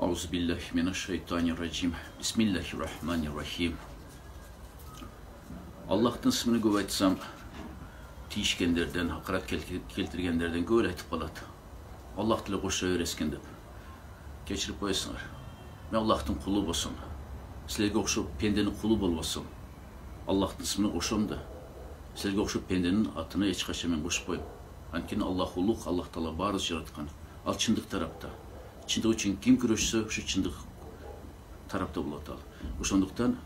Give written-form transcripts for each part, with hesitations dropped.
Auzubillahimineşşeytanirracim. Bismillahirrahmanirrahim. Allah'tan ismini көп айтсам, тиішкендерден, hakaret keltirgenlerden көп айтып қалады. Allah тілі қоша öğresken деп. Кешіріп қойсыңдар. Мен Allah'тың құлы болсын. Сілерге оқшып пенденің құлы болмасын. Allah'тың ismini қошам да. Сілерге оқшып пенденің атына ешқашан мен қошпаймын. Анткени Аллах ұлық, Аллах Таала барын жаратқан. Ал чындық тарапта. Чындық үшін кім күрессе, шу чындық тарапта болады ал. Ошондуктан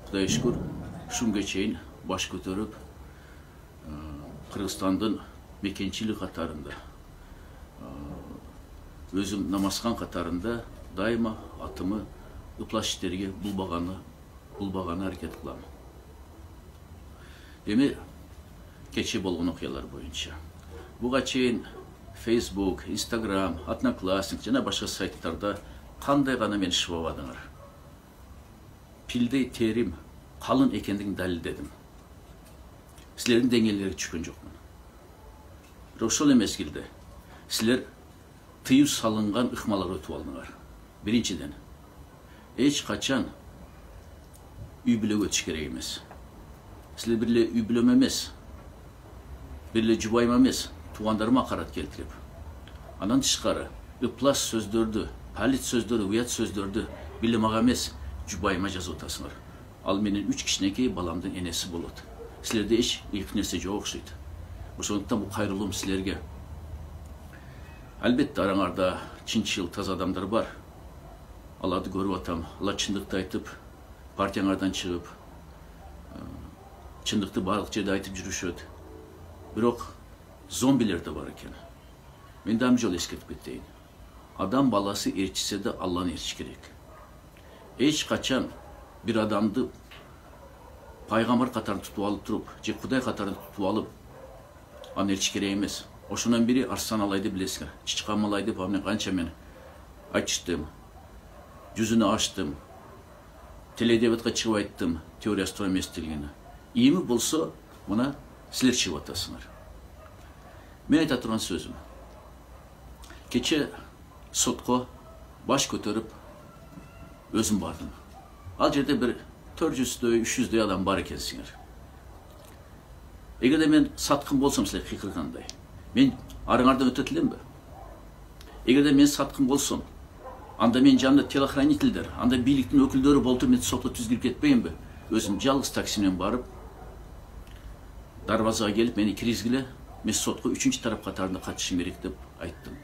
Кудай шүкүр, шунга чейин баш көтөрүп, Кыргызстандын мекенчилик катарында, өзүм намазхан катарында дайыма атымы ыплаш иштерге булбаганы аракет кылам. Эми кече болгон окуялар боюнча. Буга чейин Facebook, Instagram, Одноклассник жана башка сайттарда кандай гана мени шыбабадыңар. Пилдей терим қалын екендігін дәлелдедім. Сілердің деңгейлері түшкен жоқмын. Бірақ ошол мезгилде сілер тыюу салынған ыкмалар өтүп алдыңар. Биринчиден, эч качан үй бүлөгө өтүш керек эмес. Силер бирле үй бүлөм эмес, бирле жубайым эмес, туугандарыма акарат келтирип. Андан тышкары ыплас сөздөрдү, палит сөздөрдү, уят сөздөрдү бирле мага эмес, жубайыма жазып атасыңар. Ал менин 3 кичинекей баламдын энеси болот. Силерде эч ыйык нерсе жок окшойт. Ошондуктан бул кайрылуум силерге. Албетте араңарда чынчыл таза адамдар бар. Аларды көрүп атам. Алар чындыкты айтып, партияңардан чыгып, чындыкты барлык жерде айтып жүрүшөт. Бирок зомбилер да бар экен. Мен дам жол эскертип кетейин. Адам баласы ээрчисе да Алланы ээрчиш керек. Эч качан bir adamды пайгамбар катарын тутуп алып туруп, же Кудай катарын тутуп алып, аны ээрчиш керек эмес. Ошонун бири Арслан Алайды билесиңер. Чычкан Малайды мен канча мен айтыштым. Жүзүнө ачтым. Теледебатка чыгып айттым, теориясы туура эмес дегени. Ийми болсо, мына силер чыгып атасыңар. Мен айта турган сөзүм. Кече сотко баш көтөрүп өзүм бардым. Ал жерде bir 400-дөй, 300-дөй адам бар екенсіңер. Эгерде мен саткын болсам сілер кыйкыргандай, мен арыңардан өтөтүлем бе? Эгерде мен саткын болсам, анда мен жанында телохранительдер, анда бийликтин өкүлдөрү болтуп мен сотко түзгүлүп кетпейм бе? Өзүм жалгыз таксимен барып, дарбазага келип мени киргизгиле, мен сотко 3-чү тарап катарында катышым керек деп айттым.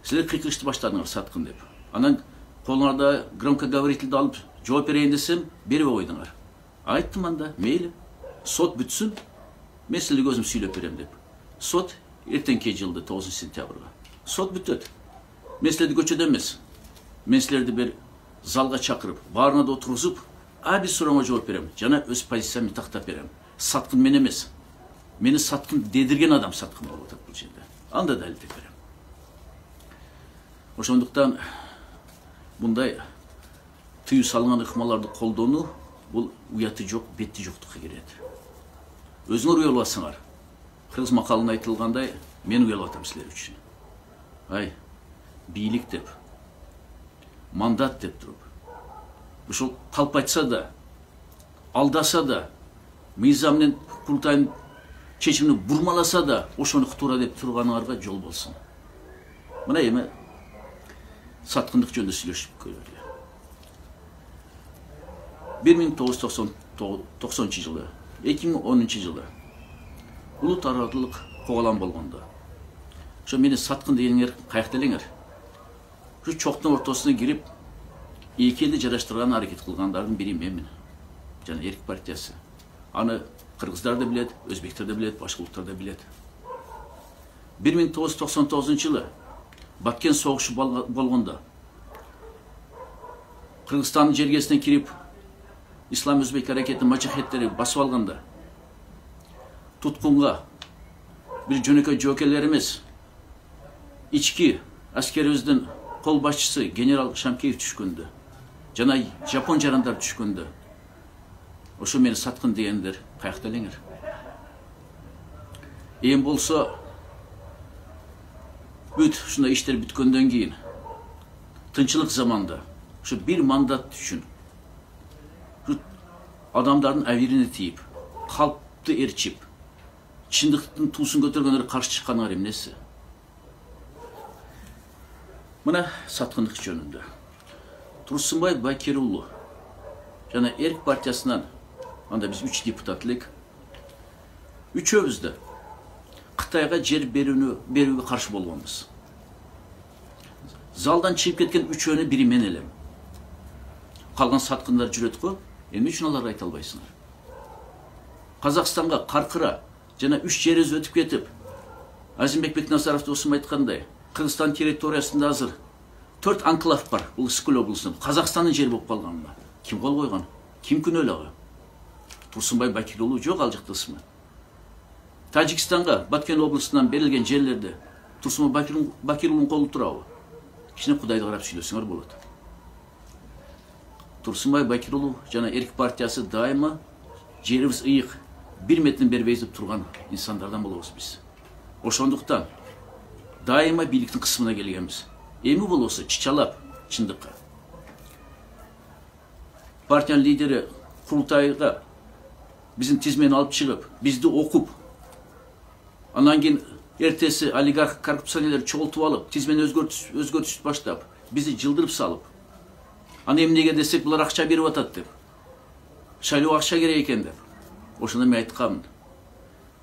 Силер кыйкырышты баштадыңар саткын деп. Анан колуңарда громкоговорительди алып жооп берейин десем, бербей койдуңар. Айттым анда, мейли, сот бүтсүн, мен силерге өзүм сүйлөп берем деп. Сот эртеңки жылды 9 сентябрга. Сот бүтөт. Мен силерди көчөдө эмес. Мен силерди бир залга чакырып, баарына да отургузуп, бир сурооңо жооп берем. Жана өз позициямды тактап берем. Саткын мен эмес. Мени саткын дедирген адам саткын болуп атат бул жерде. Анда далилдеп берем. Ошондуктан мындай тыюу салынган ыкмаларды колдонуу бул уяты жок, бетти жоктукка кирет. Өзүңөр уялып атсаңар. Кыргыз макалында айтылгандай, мен уялып атам силер үчүн. Ай, бийлик деп, мандат деп туруп, ушул талпайтса да, алдаса да, мыйзам менен курултайдын чечимин бурмаласа да, ошону туура деп турганыңарга жол болсун. Мына эми саткындык жөнүндө сүйлөшүп көрөлү. 1990 жылы, 2010 жылы улут аралык коголам болгондо. Ошо мени саткын дегениңер каякта элеңер? Ушу чоктун ортосуна кирип, эки элди жараштырган аракет кылгандардын бири менмин. Жана Эрк партиясы. Аны кыргыздар да билет, өзбектер да билет, башка улуттар да билет. 1999 жылы Баткен согушу болгондо Кыргызстандын жергесине кирип, İslam Özbek hareketinin maçaketleri basıp alganda tutkunga bir jönökөй jokerlerimiz içki askerimizin kol başçısı General Şamkeyev düşkündü. Jana Japon jarandar düşkündü. Oşo meni satkın degenler kayakta eleňер. Eň bolsa büt şunda işler bütkөндөн кийин tınçılık zamanda şu bir mandat düşün. Şu adamların əvirini tiyip, kalpты erçip, çındıktın tuğsun götürgenlere karşı çıkanlar emnesi. Buna satqınlık jönünde. Tursunbay Bakirulu, jana Erk partiyasından, anda biz 3 deputatlık, üçöbüz de Қытайға жер беруге қарсы болғанбыз. Залдан шығып кеткен үшеуіне бірі мен елем. Қалған сатқындар жүреді ғой, енді үшін оларға айта албайсыңдар. Қазақстанға қарқыра жана 3 жеріз өтіп кетіп, Азимбек Бекназаров досым айтқандай, Қырғызстан территориясында азыр 4 анклав бар, бұл Ысқыл облысында. Қазақстанның жері болып қалғанына. Кім қол қойған? Кім күнәлі аға? Турсунбай Бакирулу жоқ ал жақты ысмы. Тажикстанға Баткен облысынан берілген жерлерде Турсунбай Бакирулун қолы тұрауы. Кішіне Құдайды қарап сөйлесіңер болады. Турсунбай Бакирулу жана Эрк партиясы дайыма жеріміз ыйық, 1 метрін бербейзіп тұрған инсандардан болуыз біз. Ошондуктан дайыма бийликтин кысымына келгенбиз. Эми болосо чычалап чындыкка. Партиянын лидери Курултайга биздин тизмени алып чыгып, бизди окуп, анан кийин эртеси олигарх коррупционерлер чогултуп алып, тизмени өзгөртүш баштап, бизди жылдырып салып. Аны эмнеге десек, булар акча берип атат деп. Шайлоо акча керек экен деп. Ошондо мен айткам,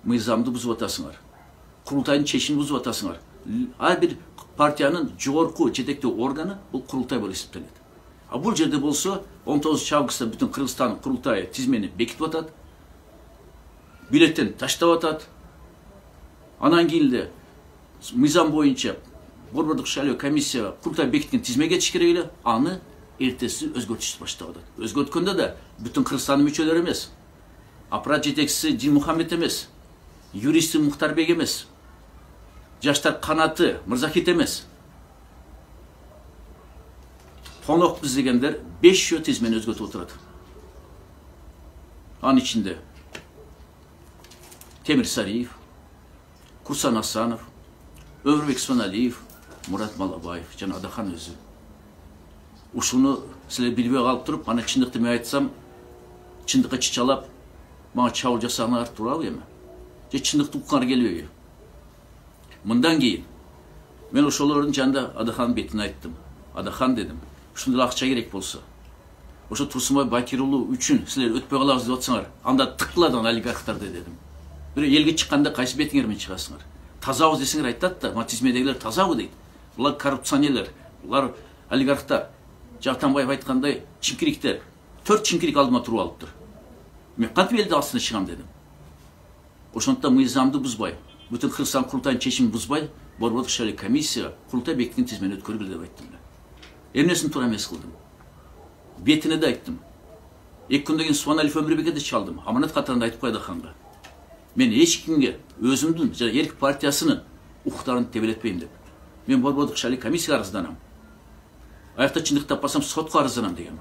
мыйзамды бузуп атасыңар. Курултайдын чечимин бузуп атасыңар. Ар бир партиянын жогорку жетектөө органы бул Курултай болуп эсептелет. А бул жерде болсо 19 августта бүтүн Кыргызстан Курултайы тизмени бекитип атат. Бюллетень таштап атат. Анан кийин мыйзам боюнча борбордук шайлоо комиссия Курултай бекиткен тизмеге кетиш керек эле, аны эртеси өзгөртүш баштап атат. Өзгөрткөндө да бүтүн Кыргызстандын мүчөлөрү эмес, аппарат жетекчиси Дин Мухаммед эмес, юристи Мухтарбек эмес, жаштар канаты Мырзахит эмес. Тонокпуз дегендер 5 тизмени өзгөртүп отурат. Анын ичинде Темир Сариев, Курсан Асанов, Өмүрбек Сманалиев, Мурат Малабаев жана Адахан өзү. Ушуну силер билбей калып туруп, ана чындыкты мен айтсам, чындыкка чычалап, мага чабуул жасагаңар туурабы эми? Же чындыкты уккаңар келбейби? Мындан кийин мен ошолордун жанында Адахандын бетине айттым. Адахан дедим, ушундай акча керек болсо, ошо Турсунбай Бакирулу үчүн силер өтпөй калабыз деп атсаңар, анда тыккыладан олигархтарды дедим. Бир элге чыкканда кайсы бетиңер менен чыгасыңар? Тазабыз десеңер айтат да, матизмедегилер тазабы дейт. Булар коррупционерлер, булар олигархтар. Жактанбаев айткандай, чимкириктер. 4 чимкирик алдыма туруп алыптыр. Мен кантип элдин астына чыгам дедим. Ошондуктан мыйзамды бузбай, бүтүн Кыргызстан Курултайынын чечимин бузбай, борбордук шайлоо комиссия Курултай бекиткен тизмени өткөргүлө деп айттым. Эмнесин туура эмес кылдым. Бетине да айттым. 2 күндөн кийин Сманалиев Өмүрбекке да чалдым. Аманат катарында айтып койду Ханга. Мен эч кимге өзүмдүн жана Эрк партиясынын укуктарын тебелетпейм деп. Мен борбордук шайлоо комиссияга арызданам. Аякта чындык таппасам сотко арызданам деген.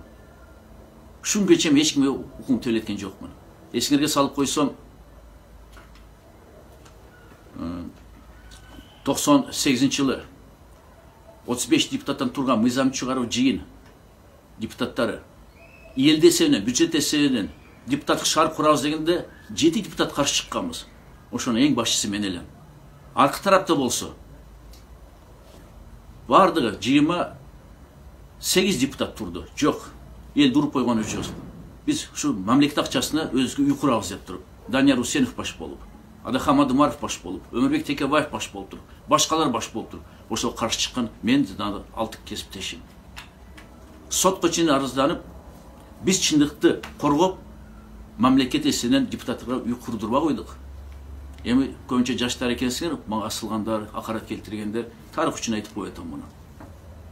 Ушунга чейин эч кимге укук тебелеткен жокмун. Эсиңерге салып койсом, 98-жылы 35 депутаттан турган мыйзам чыгаруу жыйын депутаттары элди эсебинен, бюджет эсебинен депутаттык шаар курабыз дегенде 7 депутат каршы чыкканбыз. Ошонун эң башчысы мен элем. Аркы тарапта болсо бардыгы 28 депутат турду. Жок, эл дуруп койгон үчүн. Биз ушу мамлекет акчасына өзгө үй курабыз деп туруп, Данияр Усенов баш болуп, Адахан Мадымаров баш болуп, Өмүрбек Текебаев баш болуп туруп, башкалар баш болуп туруп, ошо каршы чыккан мен алтык кесиптешим. Сотко чейин арызданып, биз чындыкты коргоп, мамлекет эсинен депутаттарга үй курдурбай койдук. Эми көбүнчө жаштар экенсиңер, мага асылгандар, акарат келтиргендер, тарых үчүн айтып коет муну.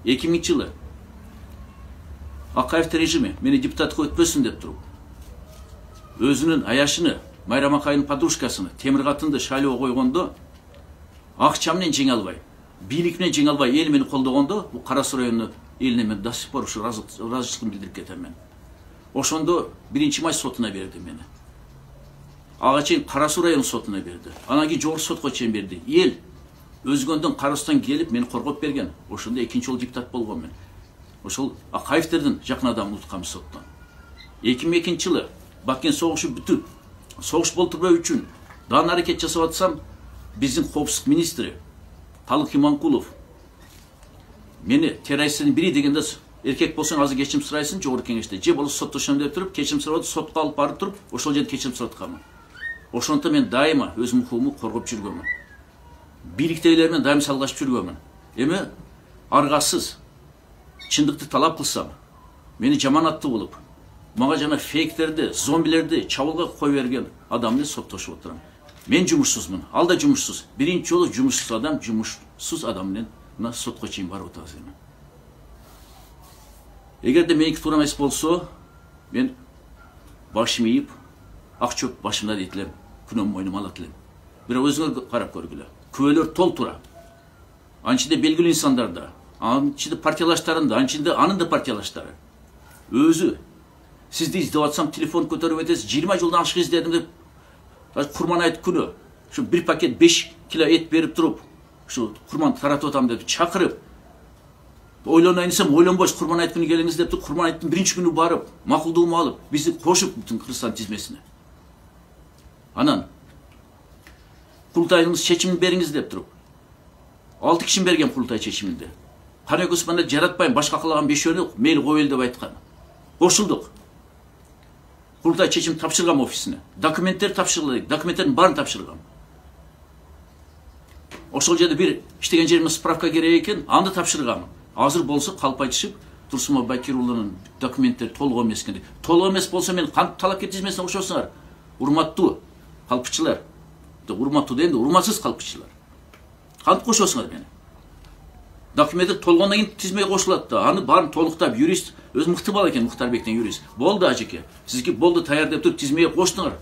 2000-жылы Акаевдин режими мени депутатка өтпөсүн деп туруп, өзүнүн аяшыны, Майрам Акайдын подружкасыны, Темир катынды шайлоого койгондо, акча менен жеңе албай, бийлик менен жеңе албай, эл мени колдогондо, бул Кара Суу районунун элине мен до сих пор ушу ыраазычылыгымды билдирип кетем мен. Ошондо 1-май сотуна берди мени. Ага чейин Кара Суу районунун сотуна берди. Анан кийин жогорку сотко чейин берди. Эл өзгөндөн Кара Суудан келип мени коргоп берген. Ошондо экинчи жолу депутат болгон мен. ошол Акаевтердин жакын адамын утканбыз соттон. 2002-жылы Бакен согушу бүтүп, согуш болтурбоо үчүн дан аракет жасап атсам, биздин коопсуздук министри Талык Иманкулов мени террористтердин бири дегенде эркек болсоң азыр кечирим сурайсың жогорку кеңеште, же болбосо соттошом деп туруп кечирим сурап сотко алып барып туруп ошол жерде кечирим сурап атканмын. Ошондо мен дайыма өзүм укугумду коргоп жүргөнмүн. Бийликтегилер менен дайыма салгашып жүргөнмүн. Эми аргасыз чындыкты талап кылсам, мени жаманаттуу болуп, мага жана фейктерди, зомбилерди чабуулга кое берген адамды соттошуп отурам. Мен жумушсузмун, ал да жумушсуз. Биринчи жолу жумушсуз адам менен мына сотко чейин барып атабыз эми. Эгерде меники туура эмес болсо, мен башым ийип, ак чөп башымда дейт элем, күнөөмдү мойнума алат элем. Бирок өзүңөр карап көргүлө. Күбөлөр толтура. Анын ичинде белгилүү инсандар да, анын ичинде партиялаштарын да, анын ичинде анын да партиялаштары. Өзү сизди издеп атсам телефон көтөрүп этесиз, 20 жылдан ашык издедим деп Курман айт күнү ушу bir пакет 5 кило эт берип туруп, ушу курман таратып атам деп чакырып, ойлонайын десем ойлонбош Курман айт күнү келиңиз деп Курман айттын биринчи күнү барып, макулдугумду алып, бизди кошуп бүтүн Кыргызстан тизмесине. Анан курултайыңыз чечимин бериңиз деп туруп, 6 киши берген курултай чечиминде. Канек Усманды жаратпайм, башка калаган 5-өөнү мейли коелу деп айткан. Кошулдук. Курултай чечим тапшыргам офисине. Документтер тапшырылды, документтердин баарын тапшыргам. Ошол жерде бир иштеген жериме справка керек экен, аны тапшыргам. Азыр болсо калп айтышып, Турсунбай Бакирулунун документтери толук эмес экен. Толук эмес болсо мен кантип талапкер тизмесине кошосуңар? Урматтуу калпчылар. Урматтуу дегенде урматсыз калпчылар. Кантип кошосуңар мени? Документтер толгондон кийин тизмеге кошулат да, аны баарын толуктап юрист өз мыкты бала экен, Муктарбектен юрист. Болду ажеке, сизге болду таяр деп туруп тизмеге коштуңар.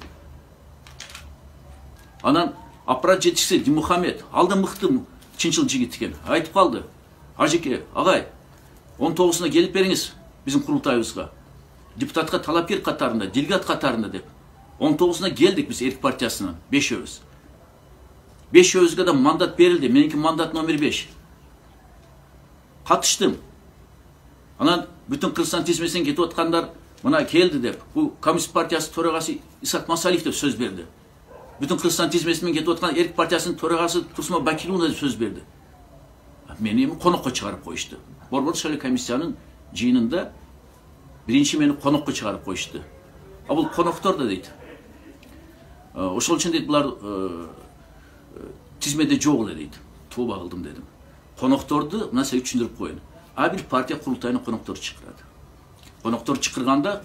Анан аппарат жетекчиси Димухамед, алда мыкты чынчыл жигит экен, айтып калды. Ажеке, агай, 19-сына келип бериңиз биздин курултайыбызга. Депутатка талапкер катарында, делегат катарында деп. 19-сына келдик биз Эрк партиясынан 5-өөбүз. 5-өөбүзгө да мандат берилди, меники мандат номер 5. Катыштым. Анан бүтүн Кыргызстан тизмесинен кетип аткандар мына келди деп, бул Коммунист партиясы төрагасы Исак Масалиев деп сөз берди. Бүтүн Кыргызстан тизмесинен кетип аткан Эрк партиясынын төрагасы Турсунбай Бакирулун деп сөз берди. Мени эми конокко чыгарып коюшту. Борбор шайлоо комиссиянын жыйынында биринчи мени конокко чыгарып коюшту. А бул коноктор да дейт. Ошол үчүн дейт булар тизмеде жок эле дейт. Тооба кылдым дедим. Конокторду мына сен түшүндүрүп коеюн. А бир партия курултайына коноктор чакырат. Коноктор чакырганда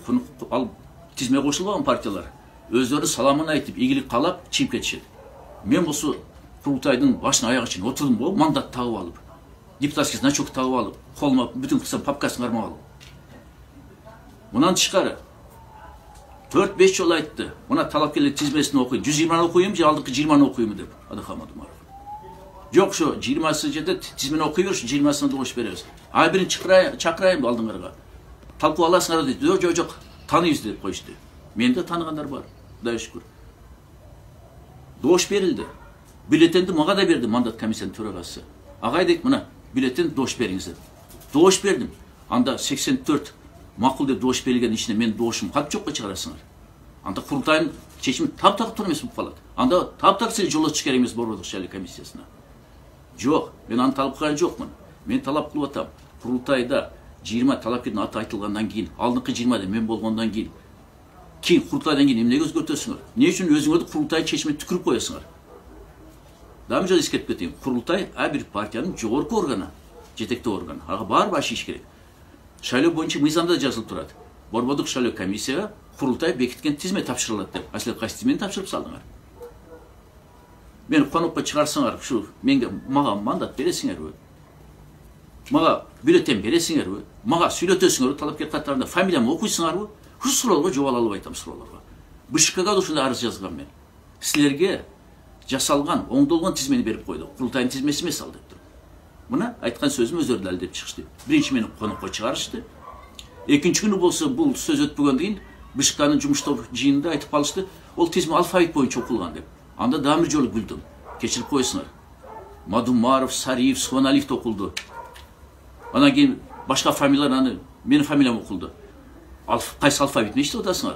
ал тизмеге кошулбаган партиялар өздөрү саламын айтып, ийгилик каалап чыгып кетишет. Мен болсо курултайдын башына аягы чейин отурдум го, мандат тагып алып, депутатский значок тагып алып, колума бүтүн Кыргызстан папкасын кармап алып. Мындан тышкары 4-5 жолу айтты. Мына талапкерлер тизмесин окуйм, 120 окуйм же алдыңкы 20 окуйм деп Адахман Умаров. Жок, ошо 20 жерде тизмени окуй бериш, 20-сына добуш беребиз. А бирин чакырайм алдыңарга. Талкуу аласыңар дейт. Жок, таныйбыз деп коюшту. Мен да таныгандар бар. Кудайга шүкүр. Добуш берилди. Бюллетенди мага да берди мандат комиссиянын төрагасы. Агай дейт, мына бюллетен добуш бериңиз деп. Добуш бердим. Анда 84 макул деп добуш берилген ичинде мен добушум кантип жокко чыгарасыңар? Анда курултайдын чечими таптак туура эмес болуп калат. Анда таптак сиз жол ачыш керек эмес борбордук шайлоо комиссиясына. Жок, мен аны талап кылган жокмун. Мен талап кылып атам. Курултайда 20 талапкердин аты айтылгандан кийин, алдыңкы 20да мен болгондон кийин, курултайдан кийин эмнеге өзгөртөсүңөр? Эмне үчүн өзүңөрдү курултай чечимине түкүрүп коесуңар? Дагы жол эскертип кетейин. Курултай бир партиянын жогорку органы, жетектөө органы. Ага бар баш иш керек. Шайлоо боюнча мыйзамда жазылып турат. Борбордук шайлоо комиссияга курултай бекиткен тизме тапшырылат деп. Аслы кайсы тизмени тапшырып салдыңар? Мени конокко чыгарсаңар, ушу мага мандат бересиңерби? Мага бюллетен бересиңерби? Мага сүйлөтөсүңөрбү талапкер катарында, фамилиямды окуйсуңарбы? Ушул суроолорго жооп ала албай атам суроолорго. БШКга да ушундай арыз жазгам мен. Силерге жасалган, оңдолгон тизмени берип койду. Курултайдын тизмеси эмес ал деп туруп. Мына айткан сөзүм өздөрү далилдеп чыгышты. Биринчи мени конокко чыгарышты. Экинчи күнү болсо бул сөз өтпөгөндөн кийин БШКнын жумуш топ жыйынында айтып калышты. Ол тизме алфавит боюнча окулган деп. Анда дагы бир жолу күлдүм. Кечирип коесуңар. Мадумаров, Сариев, Субаналиев окулду. Анан кийин Başka familyalar, benim familyam okuldu. Qaysı alfabet işte odasınlar.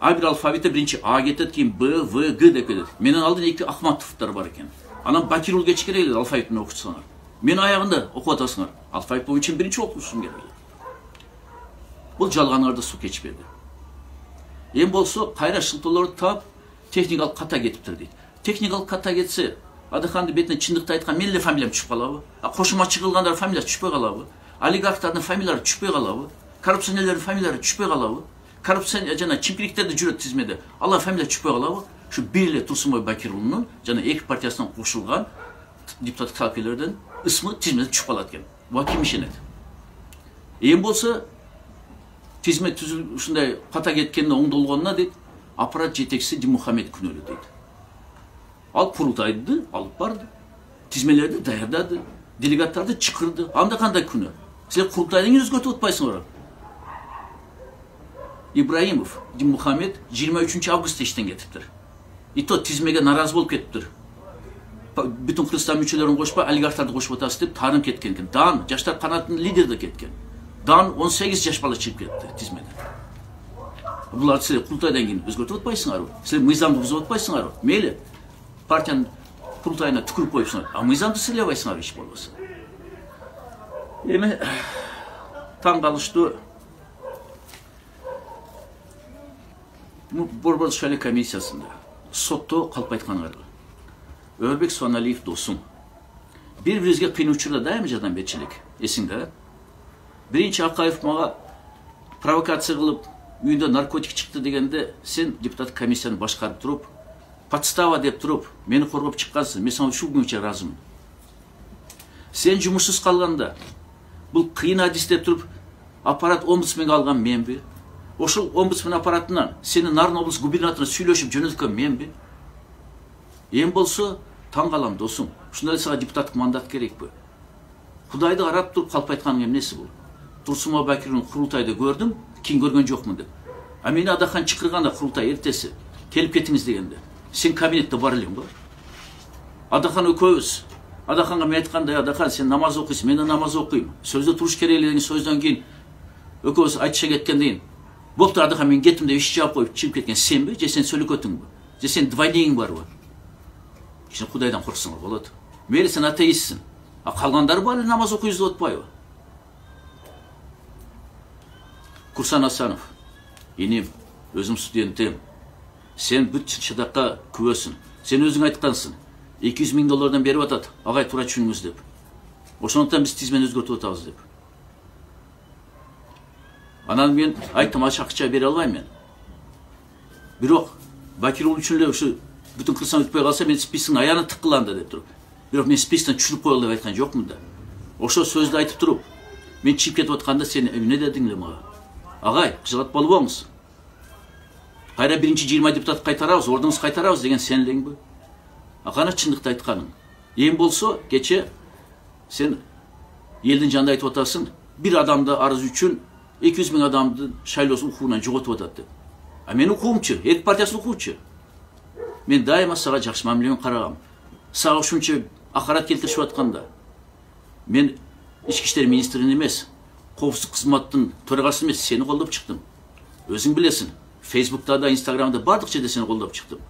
A bir alfabette birinci A getirdi, keyin B, V, G dep ketedi. Menen aldın iki Ahmatovlar бар екен. Anam Bakirul geçkireydi alfabetini okutsalar. Men ayağında okuvatasınlar. Alfabet boyunca birinci okursun gerek. Bu жалғанlarda su keçmedi. En bolsa kayra шылтоолорду tap техникалык ката кетиптир дейт. Техникалык ката кетсе, Адаханды бетине чындыкты айткан менин эле фамилиям түшүп калабы? Кошумачы кылгандар фамилиясы түшпөй калабы? Олигархтардын фамилиялары түшпөй калабы? Коррупционерлердин фамилиялары түшпөй калабы? Коррупция жана чимкиликтерди жүрөт тизмеде. Алар фамилия түшпөй калабы? Şu bir ile Tursunboy Bakirul'un jana iki partiyasından koşulgan deputat talpelерден ысмы tizmede түшүп калат экен. Буга ким ишенет? En bolsa tizmet tüzül ушундай ката кеткенде оңдолгонуна дейт, аппарат жетекчиси Димухамед күнөлүү дейт. Ал курултайды алып барды. Тизмелерди даярдады, делегаттарды чакырды. Анда кандай күнөө? Силер курултайдын өзгөртүп атпайсыңар. Ибраимов Димухамед 23 августта иштен кетиптир. И то тизмеге наразы болуп кетиптир. Bütün Kırgızstan müçelerini koşpa, oligarxtарды koşup atası deyip tarım ketken eкен. Dan, Жаштар канатынын лидери de ketken. Dan 18 yaş bala çıkıp ketти tizmede. Bular sizler kurultaydan keyin özgörtüp atpайсыңар. Sizler mыйзамды бузуп атпайсыңар. Мейли партиянын kurultayına tükürüp koyupсыңар. А мыйзамды сыйлабайсыңар иш болбосо. Эми таң калыштуу Борбор шайлоо комиссиясында сотто калп айткандар. Örбек Суаналиев досум. Bir-birimizге кыйын учурда дайым жардам берчилик. Эсиңде? Биринчи Акаев мага провокация кылып, үйүндө наркотик чыкты дегенде, сен депутат комиссияны башкарып туруп, подстава деп туруп, мени коргоп чыккансың. Мен сага ушул күнгө ыраазымын. Сен жумушсуз калганда, бул кыйын адис деп туруп, аппарат омбудсменге алган менби? Ошол омбудсмен аппаратынан сени Нарын облус губернаторуна сүйлөшүп жөнөткөн менби? Эң болсо таң калам досум. Ушундай сага депутаттык мандат керекпи? Кудайды карап туруп калп айтканың эмнеси бул? Турсунбой Бакирулдун курултайда көрдүм, кийин көргөн жокмун деп. А мени Адахан чакырганда курултай эртеси келип кетиңиз дегенде, сен кабинетте бар элең ба? Адахан экөөбүз. Адаханга мен айткандай, Адахан сен намаз окуйсуң, мен да намаз окуйм. Сөздө туруш керек эле деген сөздөн кийин экөөбүз айтыша кеткенден кийин болду Адахан мен кеттим деп иш жаап коюп чыгып кеткен сенби, же сен сөйлөкөтүңбү? Же сен двойнигиң барбы? Şimdi Kudaydan korksunlar болады. Мейли сен атеистсің. А қалғандары бары намаз окуйбуз деп атпайбы? Курсан Асанов, енем, өзім студентім. Сен бүт шыдаққа күбөсүң. Сен өзің айткансың. $200,000 берип атат. Агай туура түшүнүңүз деп. Ошондуктан биз тизмени өзгөртүп атабыз деп. Анан мен айттым, акча бере албайм мен. Бирок Бакирул үчүн эле ушу bütün Kırgızstan ötpөй kalsa men спискtin ayağına tıkkılandı deyip durup. Bирок мен спискten çürüp koyuldu деп aytkan жокмун да. Ошо сөздү айтып туруп, мен чип кетип атканда сен эмне дедиң эле мага? Агай, кыжылат болбоңуз. Кайра биринчи 20 депутат кайтарабыз, ордуңуз кайтарабыз деген сен элеңби? Акана чындыкты айтканың. Эң болсо, кече сен элдин жанында айтып атасың, bir адамды арыз үчүн 200,000 адамдын шайлоосун укугунан жоготуп атат деп. А мен укугумчу, эки партиясын укуучу. Мен дайыма сага жакшы мамилемен карагам. Сага ушунча акарат келтиришип атканда, мен ички иштер министринин эмес, коопсуздук кызматтын төрагасы эмес, сени колдоп чыктым. Өзүң билесиң, Facebook'ta да, Instagram'da бардык жерде сени колдоп чыктым.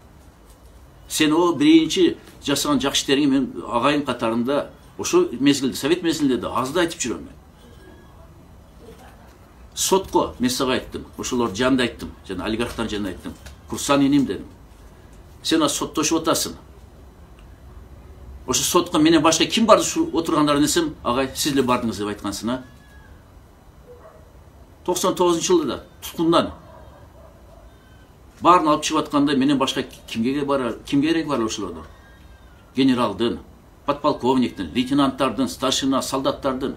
Сен о биринчи жасаган жакшы иштериңи мен агайын катарында ошо мезгилде, совет мезгилинде да азды айтып жүрөм мен. Сотко мен сага айттым, ошолор жанында айттым, жана олигархтардын жанында айттым. Курсан энем дедим. Сен соттошуп атасың. Ошо сотко менен башка ким барды ушу отургандарын десем, агай сиз эле бардыңыз деп айткансың, а? 99-жылда да туткундан баарын алып чыгып атканда менен башка кимге керек бар ошолордон? Генералдын, подполковниктин, лейтенанттардын, старшина, солдаттардын,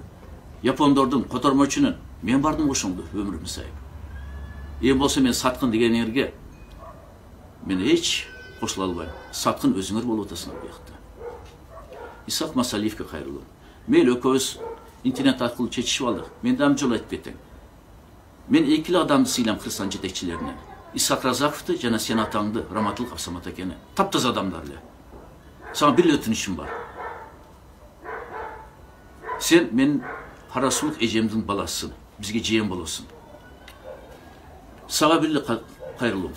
япондордун, котормочунун мен бардым ошоңду өмүрүм сайып. Эң болсо мен саткын дегениңерге мен эч кошула албайм. Саткын өзүңөр болуп атасыңар буякта. Исак Масалиевке кайрылуу. Мейли экөөбүз интернет аркылуу чечишип алдык. Мен дам жол айтып кетем. Мен эки эле адамды сыйлам Кыргызстан жетекчилеринен. Исак Разаковду жана сен атаңды, Раматыл Капсамат экени. Таптаза адамдар эле. Сага бир эле өтүнүшүм бар. Сен мен Карасулук эжемдин баласын, бизге жыйен болосун. Сага бир кайрылуу.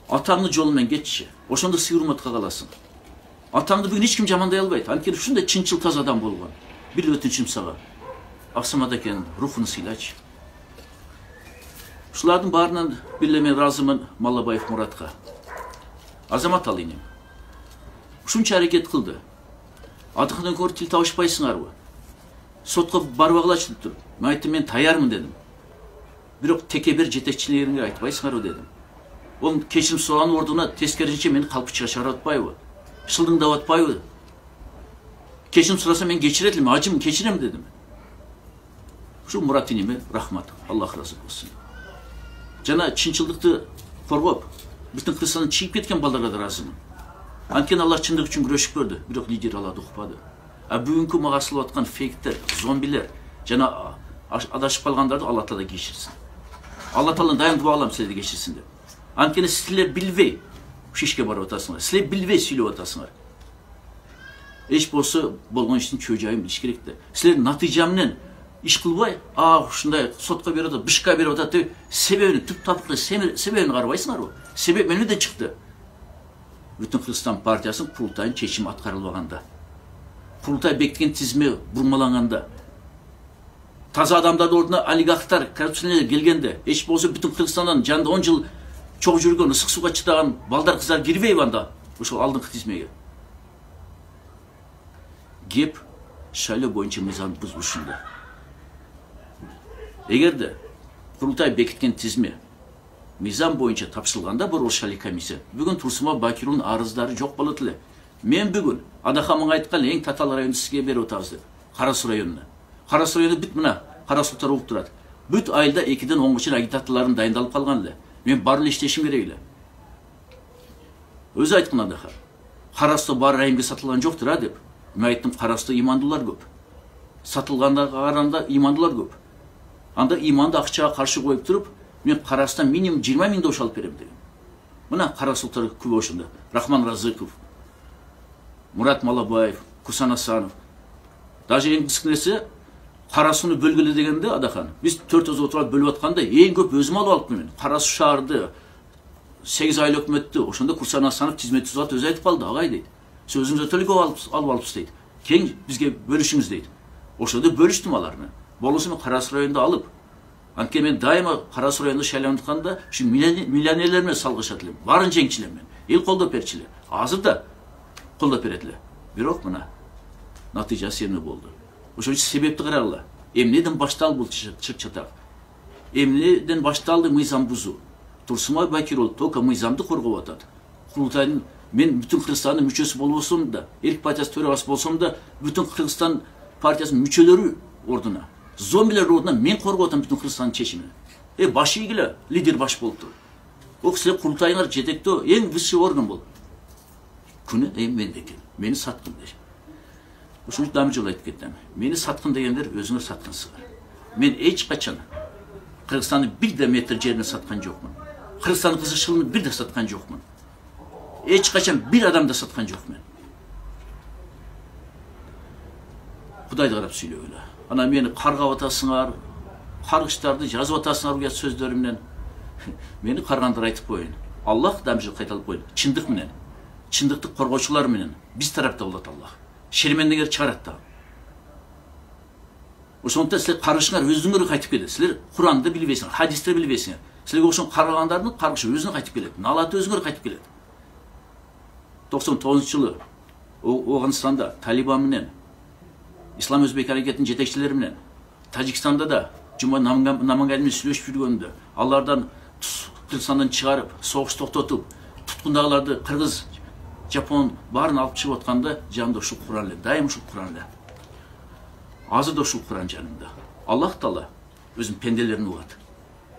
Атаңдын жолу менен кетчи. Ошондо сый урматка каласың. Атаңды бүгүн эч ким жамандай албайт. Анткени ушундай чынчыл таза адам болгон. Бир өтүнчүм сага. Аксамат экен, рухун сыйлачы. Ушулардын баарынан бирle мен ыраазымын Малабаев Муратка. Азамат ал энем. Ушунча аракет кылды. Адыктан көрүп тил табышпайсыңарбы? Сотко барбагылачы деп туруп. Мен айттым, мен таярмын дедим. Бирок текебер жетекчилеринге айтпайсыңарбы дедим. Ол кечирим суранын ордуна тескерисинче мени калпычка чыгарып атпайбы? Шылдыңдап атпайбы? Кечирим сураса мен кечирет элем, ажым кечирем дедим. Ушу Мурат энеме рахмат, Аллах ыраазы болсун. Жана чынчылдыкты коргоп, бүтүн Кыргызстандан чыгып кеткен балдарга да ыраазымын. Анткени алар чындык үчүн күрөшүп көрдү, бирок лидер аларды укпады. А бүгүнкү мага асылып аткан фейктер, зомбилер жана адашып калгандарды Алла Таала кечирсин. Алла Таала дайым дуа кылам силерди кечирсин деп. Анткени силер билбей ишке барып атасыңар. Силер билбей сүйлөп атасыңар. Эч болсо болгон иштин чөө жайын билиш керек да. Силер натыйжа менен иш кылбай, ушундай сотко берип атат, бышка берип атат деп себебин түп тапкыр себебин карабайсыңарбы? Себеп эмнеде чыкты? Бүтүн Кыргызстан партиясынын курултайын чечими аткарылбаганда. Курултай бекиткен тизме бурмаланганда. Таза адамдарды ордуна олигархтар, коррупционерлер келгенде, эч болсо бүтүн Кыргызстандан жанында 10 жыл чок жүргөн, ысык суга чыдаган балдар кыздар кирбейби анда? Ошол алдыңкы тизмеге. Кеп шайлоо боюнча мыйзамды бузушунда. Эгерде курултай бекиткен тизме мыйзам боюнча тапшырылганда бул шайлоо комиссия, бүгүн Турсунбай Бакирулдун арыздары жок болот эле. Мен бүгүн Адахамыңа айткан эң татаал районду сизге берип атабыз деп. Кара Суу районуна. Кара Суу району бүт мына Кара Султар угуп турат. Бүт айылда 2-ден 10 чейин агитаторлордун дайындалып калган эле. Мен бар эле иштешим керек эле. Өзү айткан Адаха. Кара Суу бар районго сатылган жоктур а деп. Мен айттым, Кара Суу имандуулар көп. Сатылганда караганда имандуулар көп. Анда иманды акчага каршы коюп туруп, мен Кара Суудан минимум 20 000 дош алып берем деген. Мына Кара Султар күбө ошондо. Рахман Разыков, Мурат Малабаев, Кусан Асанов. Даже эң кичинеси Кара Сууну бөлгүлө дегенде Адахан. Биз 4 өз отуруп бөлүп атканда эң көп өзүм алып алыпмын. Кара Суу шаарды 8 ай өкмөттү. Ошондо Кусан Асанов тизмет түзүп өзү айтып калды, агай дейт. Сөзүңүздө төлөп алып дейт. Кең бизге бөлүшүңүз дейт. Ошондо бөлүштүм аларны. Болсо мен Кара Суу районунда алып. Анткени мен дайыма Кара Суу районунда шайлантканда ушу миллионерлер менен салгышат элем. Барын жеңчү элем мен. Эл колдоп берчү эле. Азыр да колдоп берет эле. Бирок мына натыйжасы эмне болду? Ошол үчүн себепти карагыла. Эмнеден башталды бул чык-чатак? Эмнеден башталды мыйзам бузуу? Турсунбай Бакирул только мыйзамды коргоп атат. Курултайдын мен бүтүн Кыргызстандын мүчөсү болбосом да, Эрк партиясы төрагасы болсом да, бүтүн Кыргызстан партиясынын мүчөлөрү ордуна, зомбилер ордуна мен коргоп атам бүтүн Кыргызстандын чечимин. Баш ийгиле, лидер баш болуптур. О кисилер курултайыңар жетектөө эң высший орган бол. Күнү менде экен. Мени саткын дейт. Ушуну дагы жолу айтып кеттим. Мени саткын дегендер өзүңөр саткансыздар. Мен эч качан Кыргызстандын бир да метр жерин саткан жокмун. Кыргызстандын кызыкчылыгын бир да саткан жокмун. Эч качан бир адам да саткан жок мен. Кудайды карап сүйлөгүлө. Ана мени каргап атасыңар, каргыштарды жазып атасыңар уят сөздөр менен. Мени каргандар айтып коюн. Аллах дамжыл кайталып коюн. Чындык менен, чындыкты коргоочулар менен биз тарапта болот Аллах. Шермендегер чыгарат да. Ошондо силер каргышыңар өзүңөр кайтып келет. Силер Куранды билбейсиңер, хадисти билбейсиңер. Силерге ошон каргандардын каргышы өзүнө кайтып келет. Налаты өзүңөр кайтып келет. 99-жылы Оғанстанда Талибан менен, Ислам Өзбек аракетинин жетекчилери менен, Тажикстанда да Жума Намангай менен сүйлөшүп жүргөндө, алардан Кыргызстандан чыгарып, согуш токтотуп, туткундагыларды кыргыз, жапон баарын алып чыгып атканда жанымда ушул Куран эле, дайым ушул Куран эле. Азыр да ушул Куран жанымда. Аллах Таала өзүнүн пенделерин угат.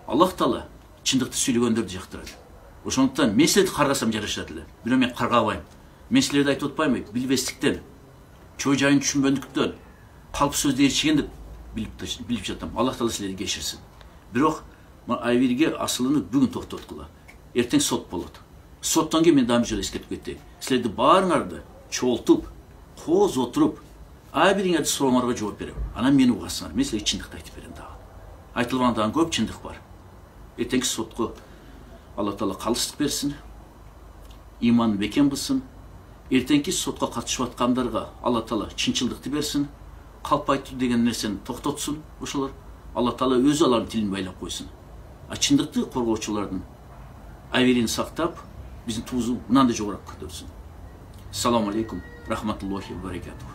Аллах Таала чындыкты сүйлөгөндөрдү жактырат. Ошондуктан мен силерди каргасам жарашат эле. Бирок мен каргабайм. Мен силерди айтып атпайм, билбестиктен, чөө жайын түшүнбөндүктөн, калп сөздү ээрчиген деп билип жатам. Аллах Таала силерди кечирсин. Бирок Айвирге асылыны бүгүн токтоткула. Эртең сот болот. Соттон кийин мен дагы жолу эскертип кетейин. Силерди баарыңарды чогултуп, кооз отуруп, Biringерді сұрамарға жауап берем. Ана мені уғасыңар. Мен сілерге чындықты айтып берем дағы. Айтылғандан көп чындық бар. Ертеңгі сотқа Алла Тағала қалыстық берсін, иманын бекем қылсын. Ертеңгі сотқа қатысып жатқандарға Алла Тағала шыншылдықты берсін. Қалып айту деген нәрсені тоқтатсын. Ошолар Алла Тағала өз аларын тілін байлап қойсын. Чындықты қорғаушылардың әверін сақтап, біздің туызу мынандай жоғырақ көтерсін. Ассаламу алейкум, рахматуллахи ва баракатух.